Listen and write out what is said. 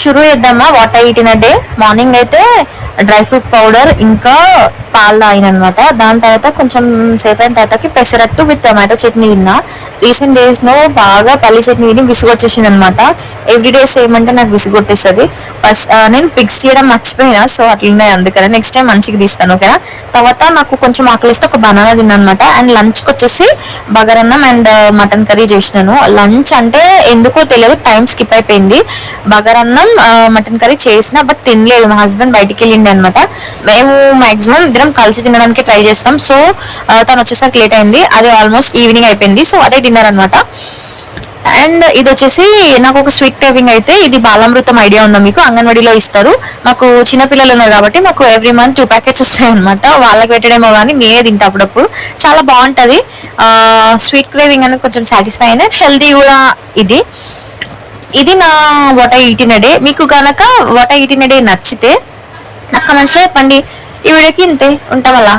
షురూ చేద్దామా what I eat in a day. Morning అయితే డ్రై ఫ్రూట్ పౌడర్ ఇంకా పాలు తాగిన అనమాట. దాని తర్వాత కొంచెం సేపు అయిన తర్వాతకి పెసరట్టు విత్ టొమాటో చట్నీ తిన్నా. రీసెంట్ డేస్ లో బాగా పల్లి చట్నీ తిని విసుగొచ్చేసింది అనమాట. ఎవ్రీ డేస్ ఏమంటే నాకు విసుగొట్టేస్తుంది. నేను పిక్స్ చేయడం మర్చిపోయినా, సో అట్లున్నాయి, అందుకని నెక్స్ట్ టైం మంచిగా తీస్తాను, ఓకేనా. తర్వాత నాకు కొంచెం ఆకలిస్తే ఒక బనానా తిన్నా అనమాట. అండ్ లంచ్కి వచ్చేసి బగారన్నం అండ్ మటన్ కర్రీ చేసినాను. లంచ్ అంటే ఎందుకో తెలియదు, టైం స్కిప్ అయిపోయింది. బగారన్నం మటన్ కర్రీ చేసిన బట్ తినలేదు, మా హస్బెండ్ బయటికి వెళ్ళిండే అనమాట. మేము మాక్సిమం ఇద్దరం కలిసి తినడానికి ట్రై చేస్తాం. సో తను వచ్చేసరికి లేట్ అయింది, అదే ఆల్మోస్ట్ ఈవినింగ్ అయిపోయింది. సో అదే డిన్నర్ అనమాట. అండ్ ఇది వచ్చేసి నాకు ఒక స్వీట్ క్రేవింగ్ అయితే, ఇది బాలామృతం ఐడియా ఉందా మీకు? అంగన్వాడీలో ఇస్తారు. మాకు చిన్నపిల్లలు ఉన్నారు కాబట్టి మాకు ఎవ్రీ మంత్ 2 ప్యాకెట్స్ వస్తాయి అనమాట. వాళ్ళకి పెట్టడేమో కానీ నేనే తింటా అప్పుడప్పుడు. చాలా బాగుంటుంది. స్వీట్ క్రేవింగ్ అనేది కొంచెం సాటిస్ఫై అయిన హెల్తీ కూడా. ఇది నా what I eat in a day. మీకు కనుక what I eat in a day నచ్చితే నాకు కమెంట్స్లో చెప్పండి. ఈ వీడియోకి ఇంతే, ఉంటాం అలా.